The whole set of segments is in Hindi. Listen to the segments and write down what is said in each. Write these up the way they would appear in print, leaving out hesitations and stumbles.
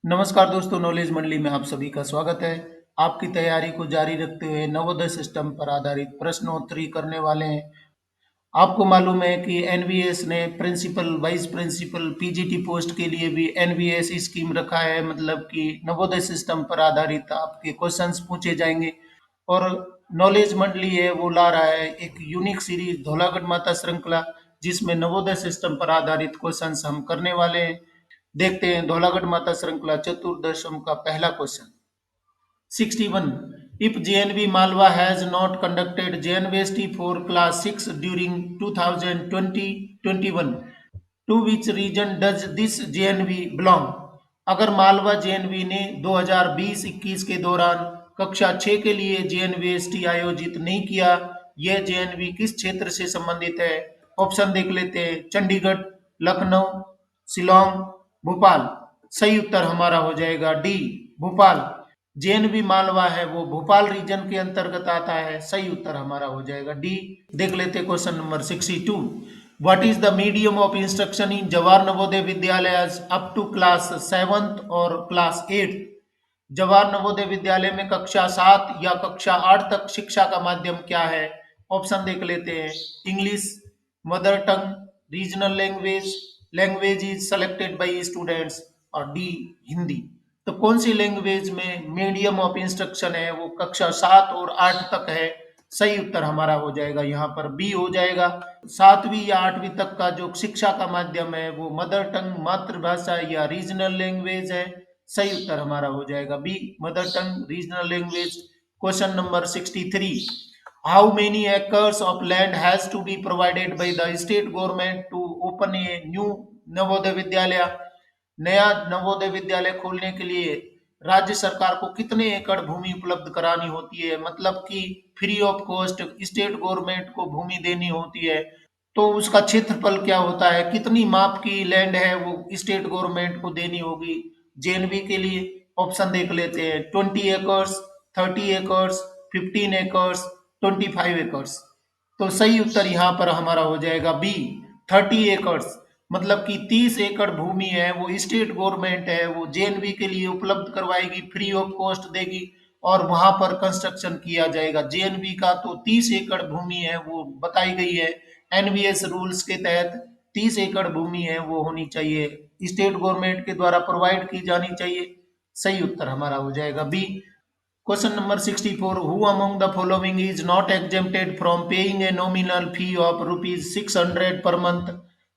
नमस्कार दोस्तों, नॉलेज मंडली में आप सभी का स्वागत है। आपकी तैयारी को जारी रखते हुए नवोदय सिस्टम पर आधारित प्रश्नोत्तरी करने वाले हैं। आपको मालूम है कि एनवीएस ने principal, vice principal, PGT post के लिए भी एनवीएस स्कीम रखा है, मतलब कि नवोदय सिस्टम पर आधारित आपके क्वेश्चंस पूछे जाएंगे। और नॉलेज मंडली है वो ला रहा है एक यूनिक सीरीज धौलागढ़ माता श्रृंखला, जिसमें नवोदय सिस्टम पर आधारित क्वेश्चंस हम करने वाले हैं। देखते हैं धौलागढ़ माता श्रृंखला चतुर्दशम का पहला question. 61. If JNV Malwa has not conducted JNVST for class 6 during 2020-21, to which region does this JNV belong? अगर मालवा जेएनवी ने 2020-21 के दौरान कक्षा 6 के लिए जेएनवीएसटी आयोजित नहीं किया, यह जेएनवी किस क्षेत्र से संबंधित है? ऑप्शन देख लेते हैं। चंडीगढ़, लखनऊ, शिलोंग, भोपाल। सही उत्तर हमारा हो जाएगा डी, भोपाल। जेएनवी मालवा है वो भोपाल रीजन के अंतर्गत आता है। सही उत्तर हमारा हो जाएगा डी। देख लेते question number 62। What is the medium of instruction इन जवाहर नवोदय विद्यालय अप टू क्लास 7th और क्लास 8th? जवाहर नवोदय विद्यालय में कक्षा 7 या कक्षा 8 तक शिक्षा का माध्यम क्या है? ऑप्शन देख लेते हैं। English, mother tongue, regional language, language is selected bye students, और डी, हिंदी। तो कौन सी लैंग्वेज में मीडियम ऑफ इंस्ट्रक्शन है वो कक्षा 7 और 8 तक है? सही उत्तर हमारा हो जाएगा यहाँ पर बी हो जाएगा। 7वीं या 8वीं तक का जो शिक्षा का माध्यम है वो मदर टंग, मातृभाषा या रीजनल लैंग्वेज है। सही उत्तर हमारा हो जाएगा B, mother tongue, regional language. Question number 63। How many acres of land has to be provided by the state government to open a new Navodaya Vidyalaya? नया नवोदय विद्यालय खोलने के लिए राज्य सरकार को कितने एकड़ भूमि उपलब्ध करानी होती है? मतलब कि free of cost state government को भूमि देनी होती है। तो उसका क्षेत्रफल क्या होता है, कितनी माप की लैंड है वो स्टेट गवर्नमेंट को देनी होगी जेएनवी के लिए? ऑप्शन देख लेते हैं। 20 एकड़, 30 एकड़, 15 एकड़, 25 एकड़। तो सही उत्तर यहाँ पर हमारा हो जाएगा बी, 30 एकड़। मतलब कि 30 एकड़ भूमि है वो स्टेट गवर्नमेंट है वो जेएनवी के लिए उपलब्ध करवाएगी, फ्री ऑफ कॉस्ट देगी, और वहां पर कंस्ट्रक्शन किया जाएगा जेएनवी का। तो 30 एकड़ भूमि है वो बताई गई है एनवीएस रूल्स के तहत। 30 एकड़ भूमि है वो होनी चाहिए, स्टेट गवर्नमेंट के द्वारा प्रोवाइड की जानी चाहिए। सही उत्तर हमारा हो जाएगा B. Question number 64। Who among the following is not exempted from paying a nominal fee of ₹600 per month?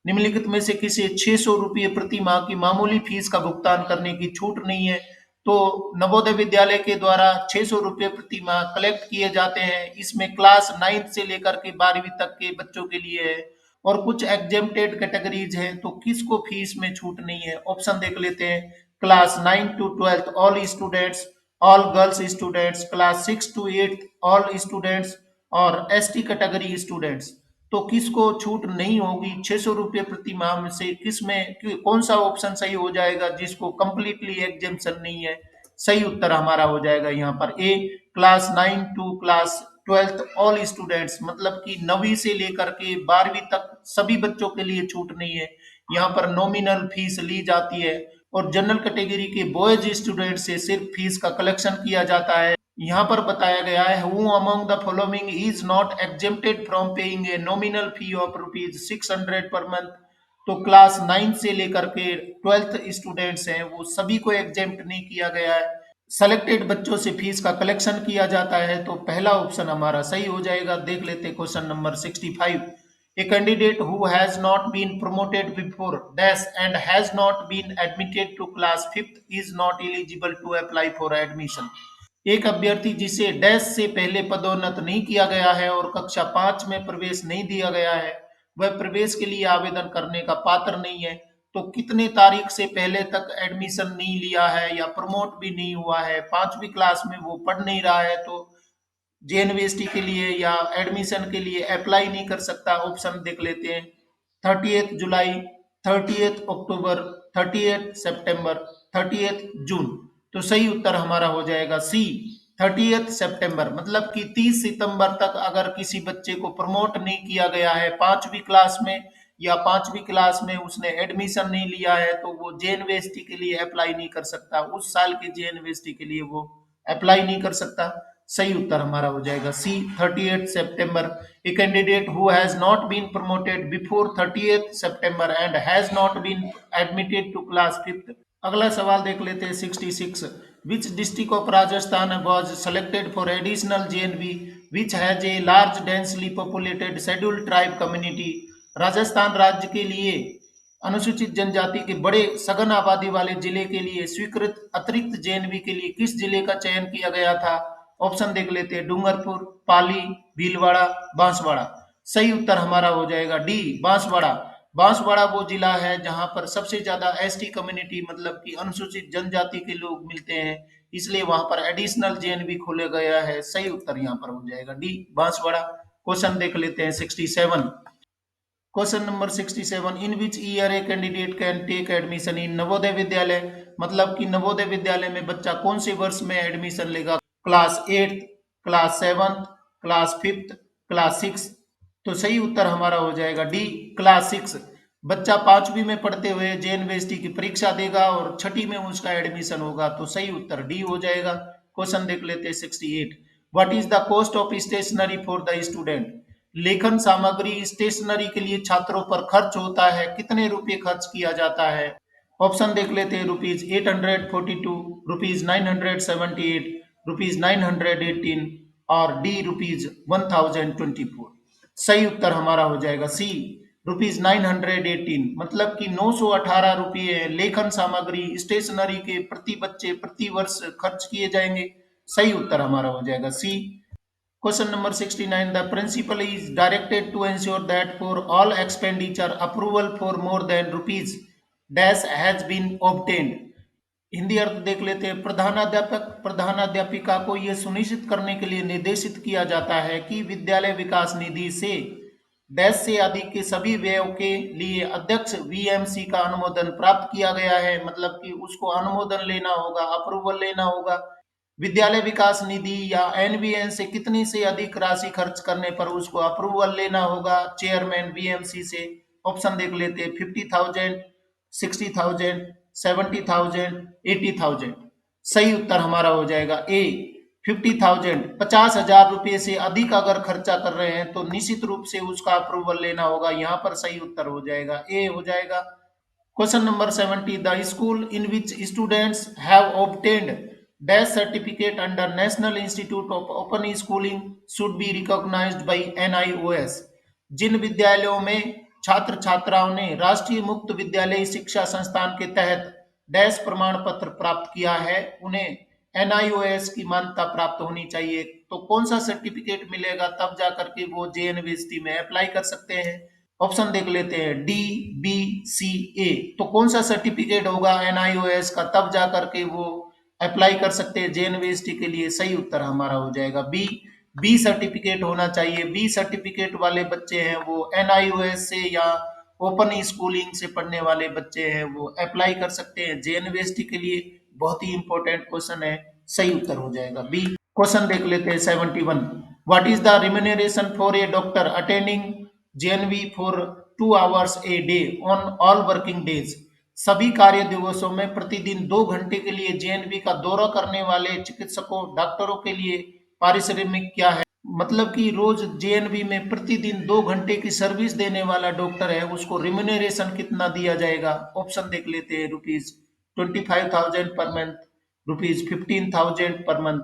निम्नलिखित में से किसे 600 रुपये प्रति माह की मामूली फीस का भुगतान करने की छूट नहीं है? तो नवोदय विद्यालय के द्वारा 600 रुपये प्रति माह कलेक्ट किए जाते हैं। इसमें क्लास 9th से लेकर के 12वीं तक के बच्चों के लिए है। और कुछ एग्जेम्प्टेड कैटेगरीज है, तो किसको फीस में छूट नहीं है? ऑप्शन देख लेते हैं। Class 9 to 12th all students, all girls students, class 6 to 8th all students, और एसटी कैटेगरी स्टूडेंट्स। तो किसको छूट नहीं होगी 600 रुपये प्रति माह में से? कौन सा ऑप्शन सही हो जाएगा जिसको कंप्लीटली एग्जेम्पशन नहीं है? सही उत्तर हमारा हो जाएगा यहाँ पर A, class 9 to class 12th all students. मतलब कि 9वीं से लेकर के 12वीं तक सभी बच्चों के लिए छूट नहीं है। यहाँ पर नॉमिनल फीस ली जाती है, और जनरल कैटेगरी के बॉयज स्टूडेंट से सिर्फ फीस का कलेक्शन किया जाता है। यहाँ पर बताया गया है who among the following is not exempted from paying a nominal fee of ₹600 per month. तो क्लास 9 से लेकर के 12th स्टूडेंट्स हैं वो सभी को एग्जेम्प्ट नहीं किया गया है। सेलेक्टेड बच्चों से फीस का कलेक्शन किया जाता है। तो पहला ऑप्शन हमारा सही हो जाएगा। देख लेते question number 65। A candidate who has not been promoted before dash and has not been admitted to class 5th is not eligible to apply for admission. एक अभ्यर्थी जिसे डैश से पहले पदोन्नत नहीं किया गया है और कक्षा 5 में प्रवेश नहीं दिया गया है, वह प्रवेश के लिए आवेदन करने का पात्र नहीं है। तो कितने तारीख से पहले तक एडमिशन नहीं लिया है या प्रमोट भी नहीं हुआ है, 5वीं क्लास में वो पढ़ नहीं रहा है, तो जेएनवीएसटी के लिए या एडमिशन के लिए अप्लाई नहीं कर सकता। ऑप्शन देख लेते हैं। 30 जुलाई, 30 अक्टूबर, 30 सितंबर, 30 जून। तो सही उत्तर हमारा हो जाएगा सी, 30 सितंबर। मतलब कि 30 सितंबर तक अगर किसी बच्चे को प्रमोट नहीं किया गया है 5वीं क्लास में या 5वीं क्लास में उसने एडमिशन नहीं लिया है तो वो जेएनवीएसटी के लिए अप्लाई नहीं कर सकता, उस साल के जेएनवीएसटी के लिए वो अप्लाई नहीं कर सकता। सही उत्तर हमारा हो जाएगा सी 38 सितंबर। A candidate who has not been promoted before 30 September and has not been admitted to class 5th। अगला सवाल देख लेते हैं 66। Which district of Rajasthan was selected for additional JNV which has a large densely populated scheduled tribe community। Rajasthan राज्य के लिए अनुसूचित जनजाति के बड़े सघन आबादी वाले जिले के लिए स्वीकृत अतिरिक्त जेएनवी के लिए किस जिले का चयन किया गया था? ऑप्शन देख लेते हैं, डूंगरपुर, पाली, भीलवाड़ा, बांसवाड़ा। सही उत्तर हमारा हो जाएगा डी, बांसवाड़ा। बांसवाड़ा वो जिला है जहां पर सबसे ज्यादा एसटी कम्युनिटी मतलब कि अनुसूचित जनजाति के लोग मिलते हैं, इसलिए वहां पर एडिशनल जेएनवी खोला गया है। सही उत्तर यहाँ पर हो जाएगा डी, बांसवाड़ा। क्वेश्चन देख लेते हैं 67। Question number 67। In which year a candidate can take admission in Navodaya Vidyalaya. मतलब कि नवोदय विद्यालय में बच्चा कौन से वर्ष में एडमिशन लेगा? Class 8th, class 7th, class 5th, class 6। तो सही उत्तर हमारा हो जाएगा डी, क्लास 6। बच्चा 5वीं में पढ़ते हुए जेएनवीएसटी की परीक्षा देगा और छठी में उसका एडमिशन होगा, तो सही उत्तर डी हो जाएगा। क्वेश्चन देख लेते हैं 68। What is the cost of stationery for the student. लेखन सामग्री स्टेशनरी के लिए छात्रों पर खर्च होता है, कितने रुपए खर्च किया जाता है? ऑप्शन देख लेते हैं, ₹842, ₹978, ₹918 और डी ₹1024। सही उत्तर हमारा हो जाएगा सी, ₹918। मतलब कि 918 रुपये लेखन सामग्री स्टेशनरी के प्रति बच्चे प्रति वर्ष खर्च किए जाएंगे। सही उत्तर हमारा हो जाएगा सी। Question number 69. The principal is directed to ensure that for all expenditure approval for more than rupees dash has been obtained। Hindi अर्थ देख लेते हैं। प्रधानाध्यापक प्रधानाध्यापिका को यह सुनिश्चित करने के लिए निर्देशित किया जाता है कि विद्यालय विकास निधि से डैश से अधिक के सभी व्ययों के लिए अध्यक्ष वीएमसी का अनुमोदन प्राप्त किया गया है। मतलब कि उसको अनुमोदन लेना होगा, अप्रूवल लेना होगा। विद्यालय विकास निधि या एनवीएन से कितनी से अधिक राशि खर्च करने पर उसको अप्रूवल लेना होगा चेयरमैन वीएमसी से? ऑप्शन देख लेते हैं, 50,000, 60,000, 70,000, 80,000। सही उत्तर हमारा हो जाएगा ए, 50,000। 50,000 रुपये से अधिक अगर खर्चा कर रहे हैं तो निश्चित रूप से उसका अप्रूवल लेना होगा। यहाँ पर सही उत्तर हो जाएगा ए हो जाएगा। Question number 70। The school in which students have obtained dash certificate under National Institute of Open Schooling should be recognised by NIOS. जिन विद्यालयों में छात्र छात्राओं ने राष्ट्रीय मुक्त विद्यालय शिक्षा संस्थान के तहत डैश प्रमाण पत्र प्राप्त किया है, उन्हें एनआईओएस की मान्यता प्राप्त होनी चाहिए। तो कौन सा सर्टिफिकेट मिलेगा तब जाकर के वो जेएनवीएसटी में अप्लाई कर सकते हैं? ऑप्शन देख लेते हैं, डी, बी, सी, ए। तो कौन सा सर्टिफिकेट होगा एनआईओएस का तब जाकर के वो अप्लाई कर सकते हैं जेएनवीएसटी के लिए? सही उत्तर हमारा हो जाएगा बी, बी सर्टिफिकेट होना चाहिए। बी सर्टिफिकेट वाले बच्चे हैं वो एनआईओएस से या ओपन स्कूलिंग से पढ़ने वाले बच्चे हैं वो अप्लाई कर सकते हैं जेएनवीएसटी के लिए। बहुत ही इंपॉर्टेंट क्वेश्चन है, सही उत्तर हो जाएगा बी। क्वेश्चन देख लेते हैं 71। What is the remuneration for a doctor attending JNV for 2 hours a day on all working days. सभी कार्य दिवसों में प्रतिदिन 2 घंटे के लिए जेएनवी का दौरा करने वाले चिकित्सकों डॉक्टरों के लिए पारिश्रमिक क्या है? मतलब कि रोज जेएनवी में प्रतिदिन 2 घंटे की सर्विस देने वाला डॉक्टर है उसको रिम्यूनरेशन कितना दिया जाएगा? ऑप्शन देख लेते हैं, ₹25,000 per month, ₹15,000 per month,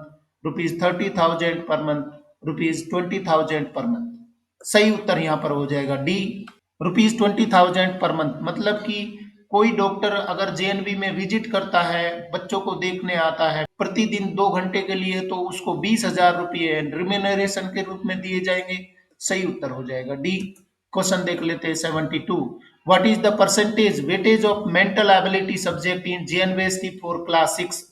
₹30,000 per month, ₹20,000 per month. सही उत्तर यहाँ पर हो जाएगा डी, ₹20,000 पर मंथ। मतलब कि कोई डॉक्टर अगर जेएनवी में विजिट करता है, बच्चों को देखने आता है प्रतिदिन 2 घंटे के लिए, तो उसको 20,000 रुपये रिम्यूनरेशन के रूप में दिए जाएंगे। सही उत्तर हो जाएगा डी। क्वेश्चन देख लेते हैं 72। What is the percentage weightage of mental ability subject in JNVST for class 6।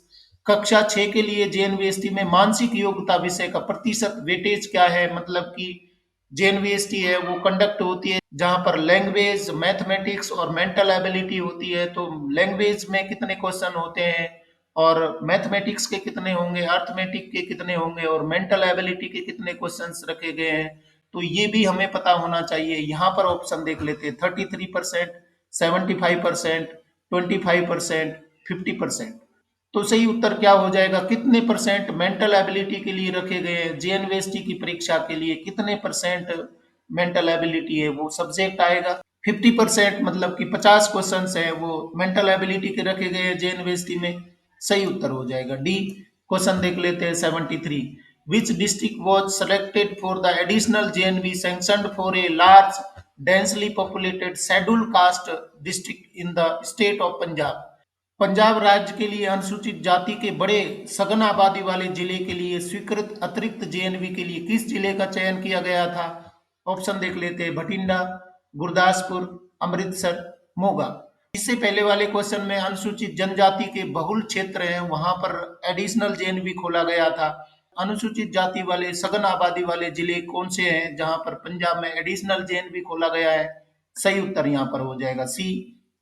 कक्षा 6 के लिए जेएनवीएसटी में मानसिक योग्यता विषय का प्रतिशत वेटेज क्या है? मतलब कि जेएनवीएसटी है वो कंडक्ट होती है जहां पर लैंग्वेज, मैथमेटिक्स और मेंटल एबिलिटी होती है। तो लैंग्वेज में कितने क्वेश्चन होते हैं और मैथमेटिक्स के कितने होंगे, अर्थमेटिक के कितने होंगे और मेंटल एबिलिटी के कितने क्वेश्चंस रखे गए हैं? तो ये भी हमें पता होना चाहिए। यहाँ पर ऑप्शन देख लेते हैं, 33%, 75%, 25%, 50%। तो सही उत्तर क्या हो जाएगा, कितने परसेंट मेंटल एबिलिटी के लिए रखे गए हैं जेएनवीएसटी की परीक्षा के लिए, कितने परसेंट मेंटल एबिलिटी है वो सब्जेक्ट आएगा। 50% मतलब कि 50 क्वेश्चन है वो मेंटल एबिलिटी के रखे गए हैं जेएनवीएसटी में। सही उत्तर हो जाएगा डी। क्वेश्चन देख लेते हैं 73। Which district was selected for the additional JNV sanctioned for a large densely populated schedule caste district in the state of Punjab. Punjab राज्य के लिए अनुसूचित जाति के बड़े सघन आबादी वाले जिले के लिए स्वीकृत अतिरिक्त जेएनवी के लिए किस जिले का चयन किया गया था। ऑप्शन देख लेते हैं, भटिंडा, गुरदासपुर, अमृतसर, मोगा। इससे पहले वाले क्वेश्चन में अनुसूचित जनजाति के बहुल क्षेत्र हैं वहां पर एडिशनल जेएनवी खोला गया था। अनुसूचित जाति वाले सघन आबादी वाले जिले कौन से हैं जहां पर पंजाब में एडिशनल जेएनवी खोला गया है। सही उत्तर यहाँ पर हो जाएगा सी,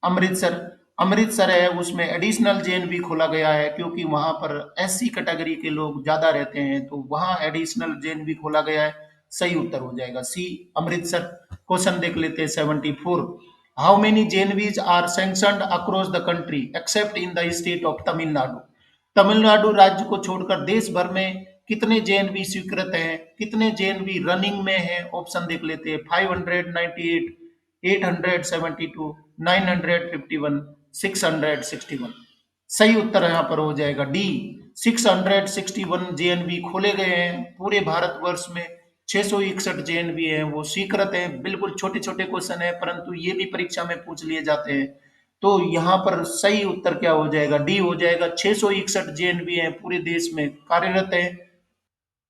अमृतसर। अमृतसर है उसमें एडिशनल जेएनवी खोला गया है क्योंकि वहां पर एससी कैटेगरी के लोग ज्यादा रहते हैं, तो वहां एडिशनल जेएनवी खोला गया है। सही उत्तर हो जाएगा सी, अमृतसर। क्वेश्चन देख लेते हैं 74। How many JNVs are sanctioned across the country except in the state of Tamil Nadu. Tamil Nadu राज्य को छोड़कर देश भर में कितने जेएनवी स्वीकृत हैं, कितने जेएनवी रनिंग में हैं। ऑप्शन देख लेते हैं, 598, 872, 951, 661। सही उत्तर यहाँ पर हो जाएगा डी, 661 जेएनवी खोले गए हैं पूरे भारतवर्ष में। 661 जेएनवी है वो स्वीकृत है। बिल्कुल छोटे छोटे क्वेश्चन है परंतु ये भी परीक्षा में पूछ लिए जाते हैं। तो यहाँ पर सही उत्तर क्या हो जाएगा, डी हो जाएगा। 661 जेएनवी है पूरे देश में कार्यरत है।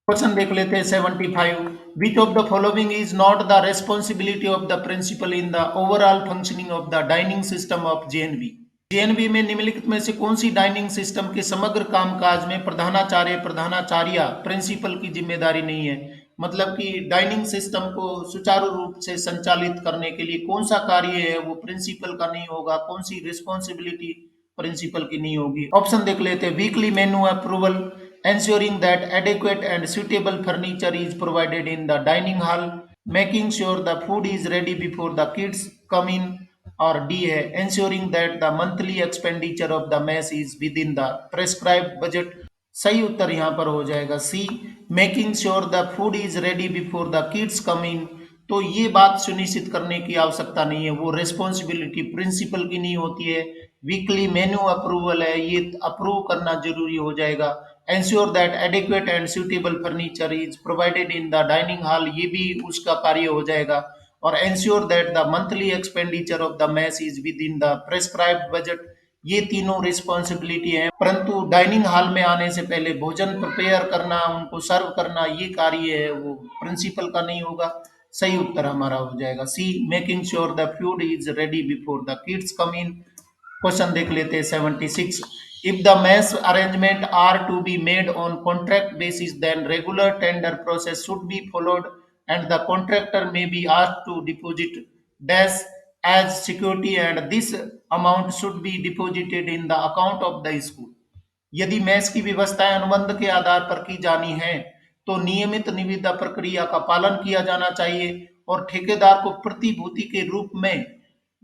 क्वेश्चन देख लेते हैं 75। Which of the following is not the responsibility of the principal in the overall functioning of the dining system of JNV. JNV में निम्नलिखित में से कौन सी डाइनिंग सिस्टम के समग्र कामकाज में प्रधानाचार्य प्रधानाचार्या प्रिंसिपल की जिम्मेदारी नहीं है। मतलब कि डाइनिंग सिस्टम को सुचारू रूप से संचालित करने के लिए कौन सा कार्य है वो प्रिंसिपल का नहीं होगा, कौन सी रिस्पॉन्सिबिलिटी प्रिंसिपल की नहीं होगी। ऑप्शन देख लेते हैं, weekly menu approval, ensuring that adequate and suitable furniture is provided in the dining hall, making sure the food is ready before the kids come in, और डी है ensuring that the monthly expenditure of the mess is within the prescribed budget। सही उत्तर यहाँ पर हो जाएगा C, making sure the food is ready before the kids come in. तो ये बात सुनिश्चित करने की आवश्यकता नहीं है, वो रिस्पॉन्सिबिलिटी प्रिंसिपल की नहीं होती है। वीकली मेन्यू अप्रूवल है, ये अप्रूव करना जरूरी हो जाएगा। Ensure that adequate and suitable furniture is provided in the dining hall, ये भी उसका कार्य हो जाएगा। और ensure that the monthly expenditure of the mess is with in the prescribed budget, ये तीनों रिस्पॉन्सिबिलिटी है। परंतु डाइनिंग हॉल में आने से पहले भोजन प्रिपेयर करना, उनको सर्व करना, ये कार्य है वो प्रिंसिपल का नहीं होगा। सही उत्तर हमारा हो जाएगा C, making sure the food is ready before the kids come in. Question देख लेते हैं 76। If the mess arrangement are to be made on contract basis then regular tender process should be followed and the contractor may be asked to deposit dash as security and this amount should be deposited in the account of the school. यदि मेस की व्यवस्थाएं अनुबंध के आधार पर की जानी है तो नियमित निविदा प्रक्रिया का पालन किया जाना चाहिए और ठेकेदार को प्रतिभूति के रूप में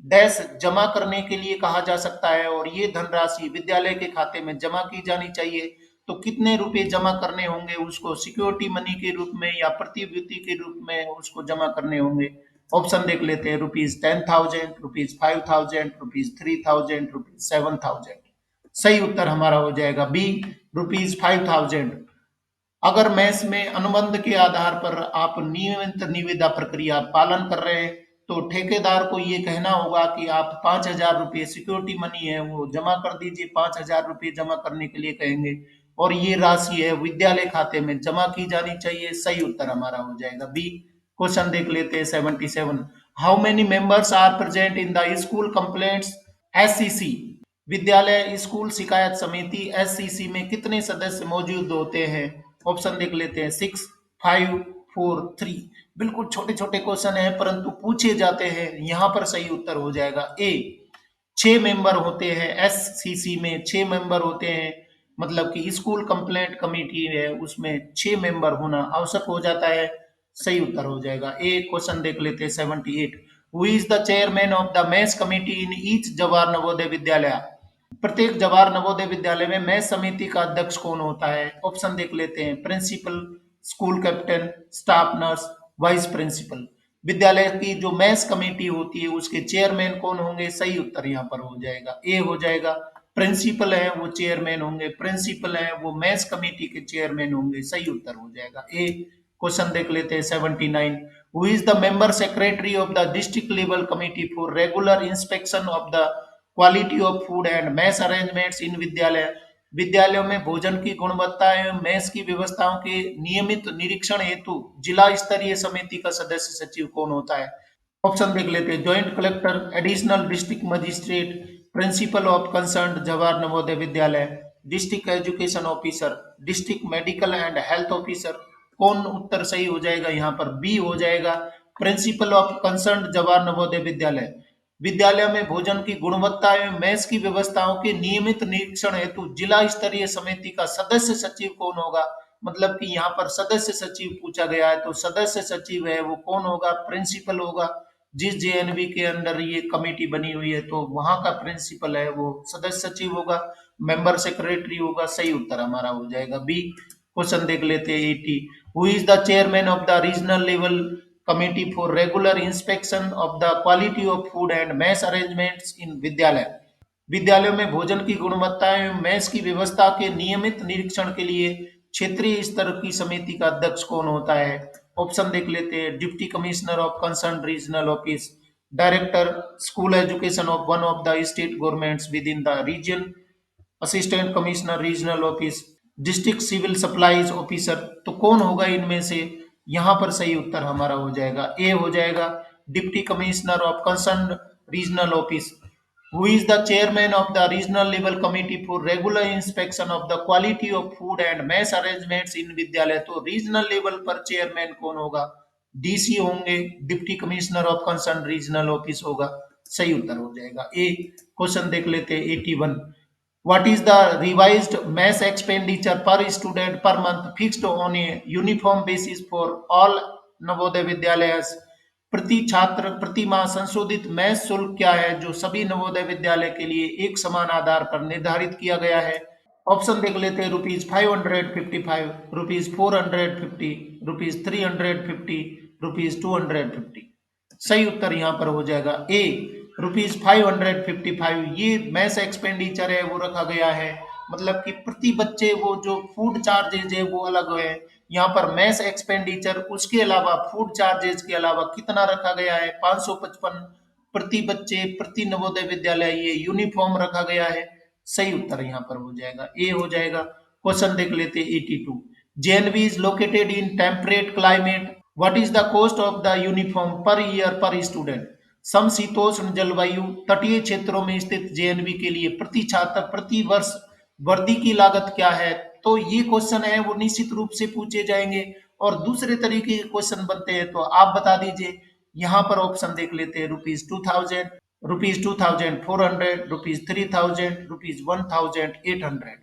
डैश जमा करने के लिए कहा जा सकता है और ये धनराशि विद्यालय के खाते में जमा की जानी चाहिए। तो कितने रुपए जमा करने होंगे, उसको सिक्योरिटी मनी के रूप में या प्रतिभूति के रूप में उसको जमा करने होंगे। ऑप्शन देख लेते हैं, ₹10,000, ₹5,000, ₹3,000, ₹7,000। सही उत्तर हमारा हो जाएगा बी, ₹5,000। अगर मैस में अनुबंध के आधार पर आप नियमित निविदा प्रक्रिया पालन कर रहे हैं तो ठेकेदार को ये कहना होगा कि आप 5,000 रुपये सिक्योरिटी मनी है वो जमा कर दीजिए। 5,000 रुपये जमा करने के लिए कहेंगे और ये राशि है विद्यालय खाते में जमा की जानी चाहिए। सही उत्तर हमारा हो जाएगा बी। क्वेश्चन देख लेते हैं 77। How many members are present in the school complaints SCC. विद्यालय स्कूल शिकायत समिति एससीसी में कितने सदस्य मौजूद होते हैं। ऑप्शन देख लेते हैं, 6, 5, 4, 3। बिल्कुल छोटे छोटे क्वेश्चन है परंतु पूछे जाते हैं। यहाँ पर सही उत्तर हो जाएगा ए, 6 मेंबर होते हैं एससीसी में, 6 मेंबर होते हैं। मतलब कि स्कूल कंप्लेंट कमेटी है उसमें 6 मेंबर होना आवश्यक हो जाता है। सही उत्तर हो जाएगा ए। क्वेश्चन देख लेते हैं 78। Who is the chairman of the maths committee in each Jawahar Navodaya विद्यालय? प्रत्येक जवाहर नवोदय विद्यालय में मैथ समिति का अध्यक्ष कौन होता है? ऑप्शन देख लेते हैं। Principal, school captain, staff nurse, vice principal. विद्यालय की जो मैथ्स कमेटी होती है उसके चेयरमैन कौन होंगे? सही उत्तर यहाँ पर हो जाएगा ए हो जाएगा। प्रिंसिपल है वो चेयरमैन होंगे, प्रिंसिपल है वो मैथ्स कमेटी के चेयरमैन होंगे। सही उत्तर हो जाएगा ए। क्वेश्चन देख लेते हैं 79। Who is the member secretary of the district level committee for regular inspection of the quality of food and mess arrangements इन विद्यालय? विद्यालयों में भोजन की गुणवत्ता एवं मैस की व्यवस्थाओं के नियमित निरीक्षण हेतु जिला स्तरीय समिति का सदस्य सचिव कौन होता है? ऑप्शन देख लेते हैं। Joint collector, additional district magistrate, principal of concern Jawahar Navodaya Vidyalaya, district education officer, district medical and health officer. कौन उत्तर सही हो जाएगा? यहाँ पर बी हो जाएगा, principal of concern Jawahar Navodaya विद्यालय। विद्यालय में भोजन की गुणवत्ता एवं मेस की व्यवस्थाओं के नियमित निरीक्षण हेतु जिला स्तरीय समिति का सदस्य सचिव कौन होगा? मतलब कि यहाँ पर सदस्य सचिव पूछा गया है, तो सदस्य सचिव है वो कौन होगा? प्रिंसिपल होगा। जिस जेएनवी के अंदर ये कमेटी बनी हुई है तो वहां का प्रिंसिपल है वो सदस्य सचिव होगा, मेंबर सेक्रेटरी होगा। सही उत्तर हमारा हो जाएगा बी। क्वेश्चन देख लेते हैं 80। Who is the chairman of the regional level committee for regular inspection of the quality of food and mess arrangements इन विद्यालय? विद्यालयों में भोजन की गुणवत्ता एवं मैस की व्यवस्था के नियमित निरीक्षण के लिए क्षेत्रीय स्तर की समिति का अध्यक्ष कौन होता है? ऑप्शन देख लेते हैं। Deputy commissioner of concern regional office, director school education of one of the state governments within the region, assistant commissioner regional office, district civil supplies officer. तो कौन होगा इनमें से? यहाँ पर सही उत्तर हमारा हो जाएगा ए हो जाएगा, deputy commissioner of concern regional office. Who is the chairman of the regional level committee for regular inspection of the quality of food and mess arrangements in विद्यालय? तो रीजनल लेवल पर चेयरमैन कौन होगा? डीसी होंगे, deputy commissioner of concern regional office होगा। सही उत्तर हो जाएगा ए। क्वेश्चन देख लेते हैं 81। What is the revised mass expenditure per student per month fixed on a uniform basis for all Navodaya विद्यालयस? प्रति छात्र प्रति माह संशोधित मैस शुल्क क्या है जो सभी नवोदय विद्यालय के लिए एक समान आधार पर निर्धारित किया गया है? ऑप्शन देख लेते हैं। ₹555, ₹450, ₹350, ₹250। सही उत्तर यहाँ पर हो जाएगा ए, ₹555। ये मैस एक्सपेंडिचर है वो रखा गया है, मतलब कि प्रति बच्चे वो जो फूड चार्जेज है वो अलग है। यहाँ पर मैस एक्सपेंडिचर उसके अलावा फूड चार्जेज के अलावा कितना रखा गया है? 555 प्रति बच्चे प्रति नवोदय विद्यालय, ये यूनिफॉर्म रखा गया है। सही उत्तर यहाँ पर हो जाएगा ए हो जाएगा। क्वेश्चन देख लेते 82। JNV is located in temperate climate, what is the cost of the uniform per year पर स्टूडेंट? समशीतोष्ण जलवायु तटीय क्षेत्रों में स्थित जेएनवी के लिए प्रति छात्र प्रति वर्ष वर्दी की लागत क्या है? तो ये क्वेश्चन है वो निश्चित रूप से पूछे जाएंगे और दूसरे तरीके के क्वेश्चन बनते हैं, तो आप बता दीजिए। यहाँ पर ऑप्शन देख लेते हैं। ₹2000, ₹2400, ₹3000, ₹1800।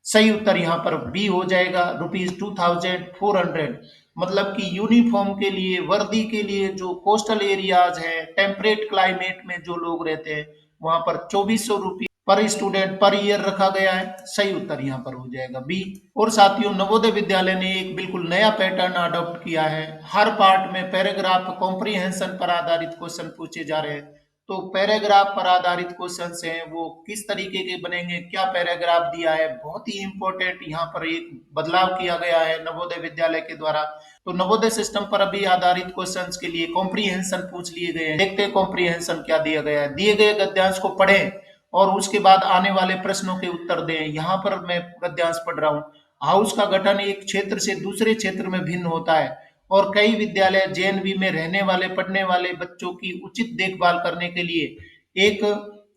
सही उत्तर यहाँ पर बी हो जाएगा, ₹2400। मतलब कि यूनिफॉर्म के लिए वर्दी के लिए जो कोस्टल एरियाज है टेम्परेट क्लाइमेट में जो लोग रहते हैं वहां पर ₹2400 पर स्टूडेंट पर ईयर रखा गया है। सही उत्तर यहाँ पर हो जाएगा बी। और साथियों, नवोदय विद्यालय ने एक बिल्कुल नया पैटर्न अडॉप्ट किया है। हर पार्ट में पैराग्राफ कॉम्प्रीहेंशन पर आधारित क्वेश्चन पूछे जा रहे हैं। तो पैराग्राफ पर आधारित क्वेश्चन हैं वो किस तरीके के बनेंगे, क्या पैराग्राफ दिया है, बहुत ही इंपॉर्टेंट यहाँ पर एक बदलाव किया गया है नवोदय विद्यालय के द्वारा। तो नवोदय सिस्टम पर अभी आधारित क्वेश्चंस के लिए कॉम्प्रीहेंशन पूछ लिए गए हैं। देखते हैं कॉम्प्रीहेंशन क्या दिया गया है। दिए गए गद्यांश को पढ़ें और उसके बाद आने वाले प्रश्नों के उत्तर दें। यहाँ पर मैं गद्यांश पढ़ रहा हूँ। हाउस का गठन एक क्षेत्र से दूसरे क्षेत्र में भिन्न होता है और कई विद्यालय जेएनवी में रहने वाले पढ़ने वाले बच्चों की उचित देखभाल करने के लिए एक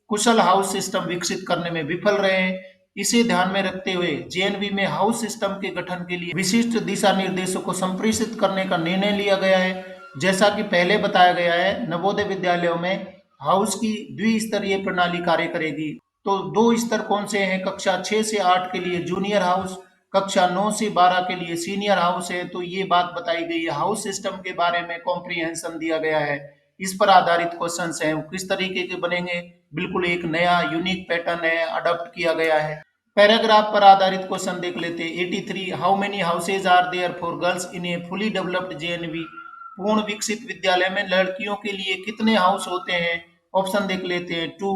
कुशल हाउस सिस्टम विकसित करने में विफल रहे हैं। इसे ध्यान में रखते हुए जेएनवी में हाउस सिस्टम के गठन के लिए विशिष्ट दिशा निर्देशों को संप्रेषित करने का निर्णय लिया गया है। जैसा कि पहले बताया गया है, नवोदय विद्यालयों में हाउस की द्विस्तरीय प्रणाली कार्य करेगी। तो दो स्तर कौन से हैं? कक्षा 6 से 8 के लिए जूनियर हाउस, कक्षा 9 से 12 के लिए सीनियर हाउस है, तो ये बात बताई गई है। हाउस सिस्टम के बारे में कॉम्प्रिहेंशन दिया गया है। इस पर आधारित क्वेश्चंस हैं, वो किस तरीके के बनेंगे, बिल्कुल एक नया यूनिक पैटर्न है, अडॉप्ट किया गया है। पैराग्राफ पर आधारित क्वेश्चन देख लेते हैं। 83, how many houses are there for girls in a fully developed JNV? पूर्ण विकसित विद्यालय में लड़कियों के लिए कितने हाउस होते हैं? ऑप्शन देख लेते हैं, 2,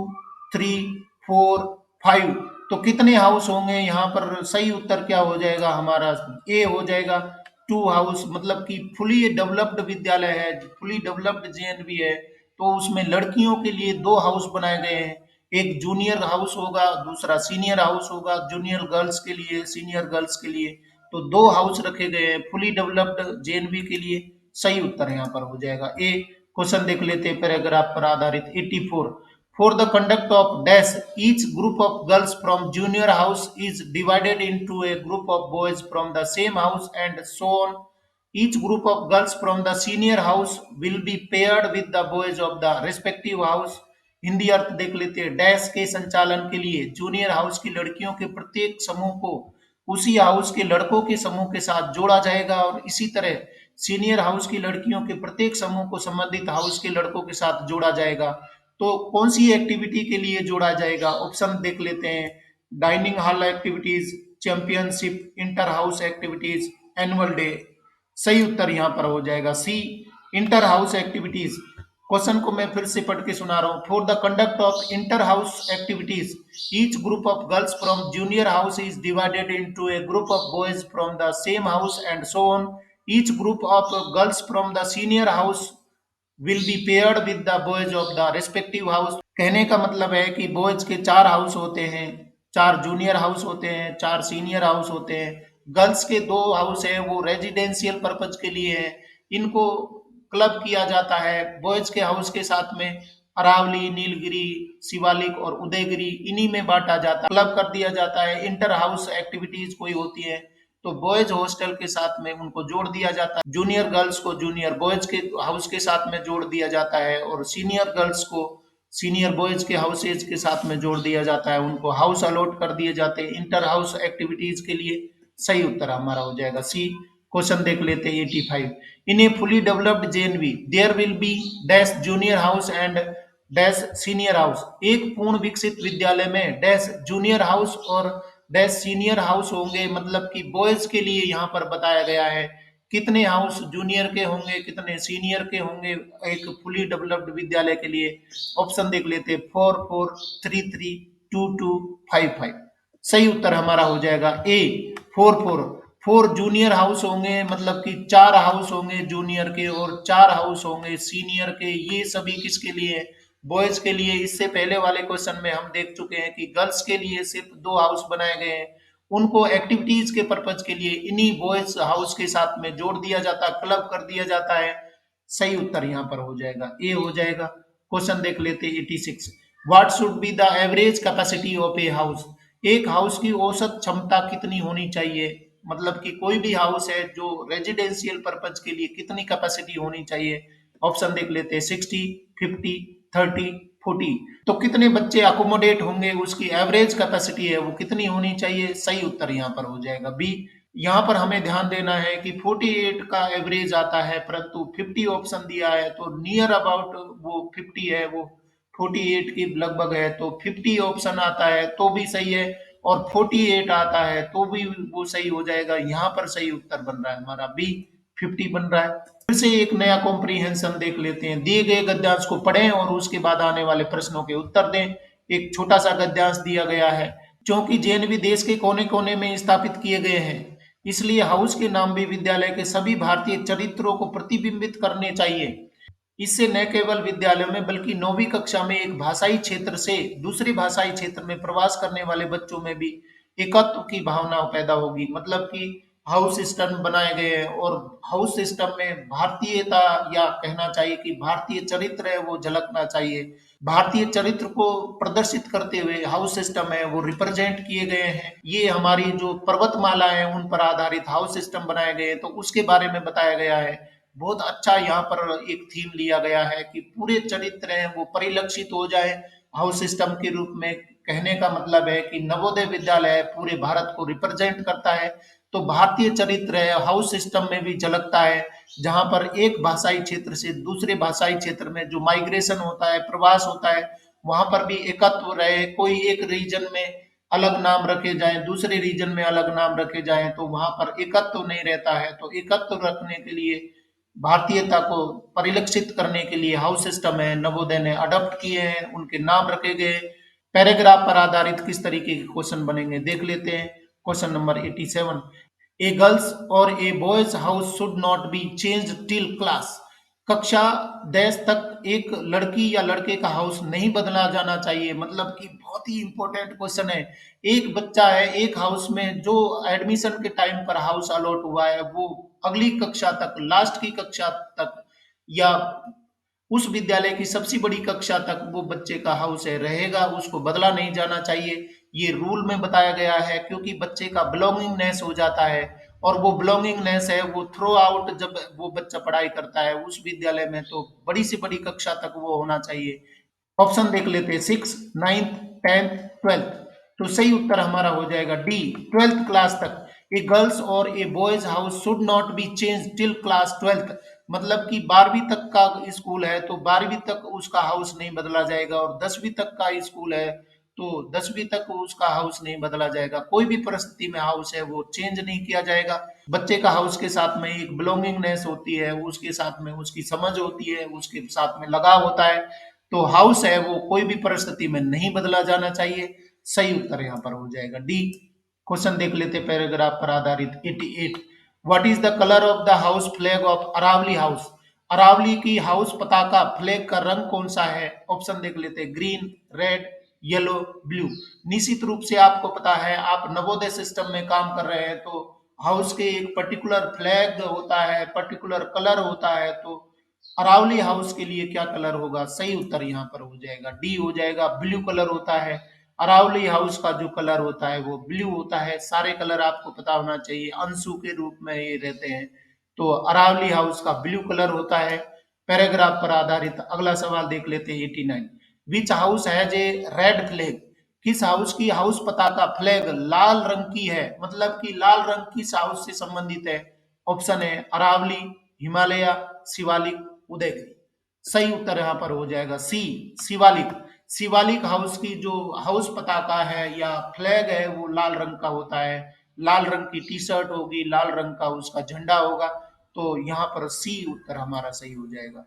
3, 4, 5। तो कितने हाउस होंगे यहाँ पर? सही उत्तर क्या हो जाएगा हमारा? ए हो जाएगा, 2 हाउस। मतलब कि फुली डेवलप्ड विद्यालय है, फुली डेवलप्ड जेएनवी है, तो उसमें लड़कियों के लिए 2 हाउस बनाए गए हैं। एक जूनियर हाउस होगा, दूसरा सीनियर हाउस होगा, जूनियर गर्ल्स के लिए, सीनियर गर्ल्स के लिए। तो 2 हाउस रखे गए हैं फुली डेवलप्ड जेएनवी के लिए। सही उत्तर यहाँ पर हो जाएगा ए। क्वेश्चन देख लेते हैं पैराग्राफ पर आधारित। 84, for the conduct of dash each group of girls from junior house is divided into a group of boys from the same house and so on. Each group of girls from the senior house will be paired with the boys of the respective house. Hindi अर्थ देख लेते हैं। डैश के संचालन के लिए जूनियर हाउस की लड़कियों के प्रत्येक समूह को उसी हाउस के लड़कों के समूह के साथ जोड़ा जाएगा, और इसी तरह सीनियर हाउस की लड़कियों के प्रत्येक समूह को संबंधित हाउस के लड़कों के साथ जोड़ा जाएगा। तो कौन सी एक्टिविटी के लिए जोड़ा जाएगा? ऑप्शन देख लेते हैं। Dining hall activities, championship, inter house activities, annual day. सही उत्तर यहाँ पर हो जाएगा सी, इंटर हाउस एक्टिविटीज। क्वेश्चन को मैं फिर से पढ़ के सुना रहा हूँ। For the conduct of inter house activities each group of girls from junior house is divided into a group of boys from the same house and so on. Each group of girls from the senior house will be paired with the boys of the respective house. कहने का मतलब है कि बॉयज के 4 हाउस होते हैं, 4 जूनियर हाउस होते हैं, 4 सीनियर हाउस होते हैं। गर्ल्स के 2 हाउस हैं, वो रेजिडेंशियल पर्पज के लिए है। इनको क्लब किया जाता है बॉयज के हाउस के साथ में। अरावली, नीलगिरी, शिवालिक और उदयगिरी, इन्हीं में बांटा जाता है, क्लब कर दिया जाता है। इंटर हाउस एक्टिविटीज कोई होती है तो बॉयज हॉस्टल के साथ में उनको जोड़ दिया जाता है। जूनियर गर्ल्स को जूनियर बॉयज के हाउस के साथ में जोड़ दिया जाता है, और सीनियर गर्ल्स को सीनियर बॉयज के हाउसेज के साथ में जोड़ दिया जाता है। उनको हाउस अलॉट कर दिए जाते हैं इंटर हाउस एक्टिविटीज के लिए। सही उत्तर हमारा हो जाएगा सी। क्वेश्चन देख लेते हैं 85, in a fully developed JNV there will be dash junior house and dash senior house. एक पूर्ण विकसित विद्यालय में डैश जूनियर हाउस और डैश सीनियर हाउस होंगे। मतलब कि बॉयज के लिए यहाँ पर बताया गया है कितने हाउस जूनियर के होंगे, कितने सीनियर के होंगे एक फुली डेवलप्ड विद्यालय के लिए। ऑप्शन देख लेते हैं, 4, 4, 3, 3, 2, 2, 5, 5। सही उत्तर हमारा हो जाएगा ए, 4, 4। 4 जूनियर हाउस होंगे, मतलब कि 4 हाउस होंगे जूनियर के और 4 हाउस होंगे सीनियर के। ये सभी किसके लिए? बॉयज के लिए। इससे पहले वाले क्वेश्चन में हम देख चुके हैं कि गर्ल्स के लिए सिर्फ 2 हाउस बनाए गए हैं, उनको एक्टिविटीज के पर्पज के लिए इन्हीं बॉयज हाउस के साथ में जोड़ दिया जाता है, क्लब कर दिया जाता है। सही उत्तर यहाँ पर हो जाएगा ए हो जाएगा। क्वेश्चन देख लेते हैं 86, what should be the average capacity of a house? एक हाउस की औसत क्षमता कितनी होनी चाहिए? मतलब कि कोई भी हाउस है जो रेजिडेंशियल पर्पज के लिए कितनी कैपेसिटी होनी चाहिए? ऑप्शन देख लेते हैं, 60, 50, 30, 40। तो कितने बच्चे अकोमोडेट होंगे, उसकी एवरेज कैपेसिटी है वो कितनी होनी चाहिए? सही उत्तर यहाँ पर हो जाएगा बी। यहाँ पर हमें ध्यान देना है कि 48 का एवरेज आता है, परंतु 50 ऑप्शन दिया है, तो नियर अबाउट वो 50 है, वो 48 की लगभग है, तो 50 ऑप्शन आता है तो भी सही है, और 48 आता है तो भी वो सही हो जाएगा। यहाँ पर सही उत्तर बन रहा है हमारा बी, 50 बन रहा है। फिर से एक नया कॉम्प्रीहेंशन देख लेते हैं। दिए गए गद्यांश को पढ़ें और उसके बाद आने वाले प्रश्नों के उत्तर दें। एक छोटा सा गद्यांश दिया गया है, क्योंकि जेएनवी देश के कोने कोने में स्थापित किए गए हैं, इसलिए हाउस के नाम भी विद्यालय के सभी भारतीय चरित्रों को प्रतिबिंबित करने चाहिए। इससे न केवल विद्यालयों में बल्कि 9वीं कक्षा में एक भाषाई क्षेत्र से दूसरे भाषाई क्षेत्र में प्रवास करने वाले बच्चों में भी एकत्व की भावना पैदा होगी। मतलब कि हाउस सिस्टम बनाए गए हैं, और हाउस सिस्टम में भारतीयता, या कहना चाहिए कि भारतीय चरित्र है वो झलकना चाहिए। भारतीय चरित्र को प्रदर्शित करते हुए हाउस सिस्टम है वो रिप्रेजेंट किए गए हैं। ये हमारी जो पर्वतमाला है उन पर आधारित हाउस सिस्टम बनाए गए हैं, तो उसके बारे में बताया गया है। बहुत अच्छा यहाँ पर एक थीम लिया गया है कि पूरे चरित्र हैं वो परिलक्षित हो जाए हाउस सिस्टम के रूप में। कहने का मतलब है कि नवोदय विद्यालय पूरे भारत को रिप्रेजेंट करता है। तो भारतीय चरित्र है हाउस सिस्टम में भी झलकता है, जहां पर एक भाषाई क्षेत्र से दूसरे भाषाई क्षेत्र में जो माइग्रेशन होता है, प्रवास होता है, वहां पर भी एकत्व रहे। कोई एक रीजन में अलग नाम रखे जाएं, दूसरे रीजन में अलग नाम रखे जाएं, तो वहां पर एकत्व नहीं रहता है। तो एकत्व रखने के लिए, भारतीयता को परिलक्षित करने के लिए हाउस सिस्टम है नवोदय ने अडॉप्ट किए हैं, उनके नाम रखे गए। पैराग्राफ पर आधारित किस तरीके के क्वेश्चन बनेंगे देख लेते हैं। क्वेश्चन नंबर 87, ए गर्ल्स और a boys house should not be change till class. कक्षा 10 तक एक लड़की या लड़के का हाउस नहीं बदला जाना चाहिए। मतलब कि बहुत ही इंपॉर्टेंट क्वेश्चन है। एक बच्चा है एक हाउस में, जो एडमिशन के टाइम पर हाउस अलॉट हुआ है, वो अगली कक्षा तक, लास्ट की कक्षा तक, या उस विद्यालय की सबसे बड़ी कक्षा तक वो बच्चे का हाउस है रहेगा, उसको बदला नहीं जाना चाहिए। ये रूल में बताया गया है, क्योंकि बच्चे का बिलोंगिंगनेस हो जाता है, और वो बिलोंगिंगनेस है वो थ्रू आउट जब वो बच्चा पढ़ाई करता है उस विद्यालय में, तो बड़ी से बड़ी कक्षा तक वो होना चाहिए। ऑप्शन देख लेते हैं, 6, 9th, 10th, 12th। तो सही उत्तर हमारा हो जाएगा डी, 12th क्लास तक। ए गर्ल्स और a boys house should not be change till class 12th। मतलब कि 12वीं तक का स्कूल है तो 12वीं तक उसका हाउस नहीं बदला जाएगा, और 10वीं तक का स्कूल है तो 10वीं तक उसका हाउस नहीं बदला जाएगा। कोई भी परिस्थिति में हाउस है वो चेंज नहीं किया जाएगा। बच्चे का हाउस के साथ में एक बिलोंगिंगनेस होती है, उसके साथ में उसकी समझ होती है, उसके साथ में लगाव होता है। तो हाउस है वो कोई भी परिस्थिति में नहीं बदला जाना चाहिए। सही उत्तर यहाँ पर हो जाएगा डी। क्वेश्चन देख लेते पैराग्राफ पर आधारित 88, what is the colour of the house flag of Aravali house. Aravali की हाउस पताका फ्लैग का रंग कौन सा है। ऑप्शन देख लेते, ग्रीन, रेड, येलो, ब्लू। निश्चित रूप से आपको पता है, आप नवोदय सिस्टम में काम कर रहे हैं, तो हाउस के एक पर्टिकुलर फ्लैग होता है, पर्टिकुलर कलर होता है। तो अरावली हाउस के लिए क्या कलर होगा, सही उत्तर यहाँ पर हो जाएगा डी हो जाएगा, ब्लू कलर होता है। अरावली हाउस का जो कलर होता है वो ब्लू होता है। सारे कलर आपको पता होना चाहिए, अंशु के रूप में ये रहते हैं। तो अरावली हाउस का ब्लू कलर होता है। पैराग्राफ पर आधारित अगला सवाल देख लेते हैं 89, विच house has a red flag. किस हाउस की हाउस पताका फ्लैग लाल रंग की है। मतलब कि लाल रंग किस हाउस से संबंधित है। ऑप्शन है अरावली, हिमालय, शिवालिक, उदयगिरी। सही उत्तर यहाँ पर हो जाएगा सी, शिवालिक। शिवालिक हाउस की जो हाउस पताका है या फ्लैग है वो लाल रंग का होता है। लाल रंग की टी शर्ट होगी, लाल रंग का उसका झंडा होगा। तो यहाँ पर सी उत्तर हमारा सही हो जाएगा।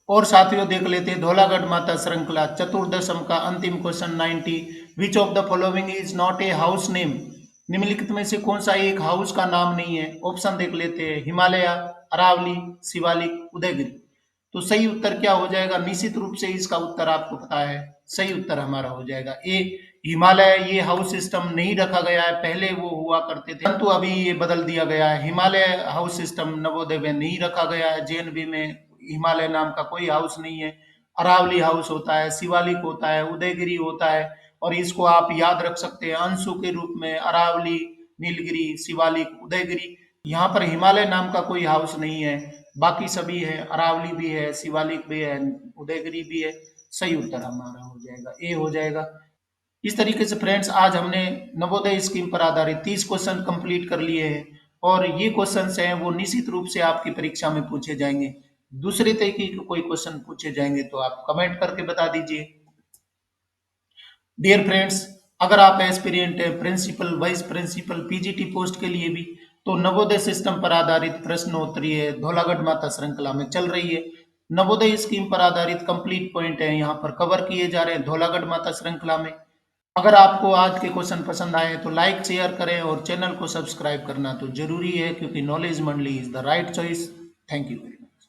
और साथियों देख लेते हैं धौलागढ़ माता श्रृंखला चतुर्दशम का अंतिम question 90, which of the following is not a house name. निम्नलिखित में से कौन सा एक हाउस का नाम नहीं है। ऑप्शन देख लेते हैं, हिमालय, अरावली, शिवालिक, उदयगिरी। तो सही उत्तर क्या हो जाएगा, निश्चित रूप से इसका उत्तर आपको पता है। सही उत्तर हमारा हो जाएगा ए, हिमालय। ये हाउस सिस्टम नहीं रखा गया है, पहले वो हुआ करते थे परंतु अभी ये बदल दिया गया है। हिमालय हाउस सिस्टम नवोदय में नहीं रखा गया है, जेएनवी में हिमालय नाम का कोई हाउस नहीं है। अरावली हाउस होता है, शिवालिक होता है, उदयगिरी होता है। और इसको आप याद रख सकते हैं अंशु के रूप में, अरावली, नीलगिरी, शिवालिक, उदयगिरी। यहाँ पर हिमालय नाम का कोई हाउस नहीं है, बाकी सभी है, अरावली भी है, शिवालिक भी है, उदयगिरी भी है। सही उत्तर हमारा हो जाएगा ए हो जाएगा। इस तरीके से फ्रेंड्स आज हमने नवोदय स्कीम पर आधारित 30 क्वेश्चन कंप्लीट कर लिए हैं, और ये क्वेश्चन हैं वो निश्चित रूप से आपकी परीक्षा में पूछे जाएंगे। दूसरे तरीके के कोई क्वेश्चन पूछे जाएंगे तो आप कमेंट करके बता दीजिए। डियर फ्रेंड्स, अगर आप एस्पिरेंट हैं principal, vice principal, PGT post के लिए भी, तो नवोदय सिस्टम पर आधारित प्रश्नोत्तरी है धौलागढ़ माता श्रृंखला में चल रही है। नवोदय स्कीम पर आधारित कंप्लीट पॉइंट है यहाँ पर कवर किए जा रहे हैं धौलागढ़ माता श्रृंखला में। अगर आपको आज के क्वेश्चन पसंद आए तो लाइक शेयर करें और चैनल को सब्सक्राइब करना तो जरूरी है, क्योंकि नॉलेज मंडली is the right choice. Thank you.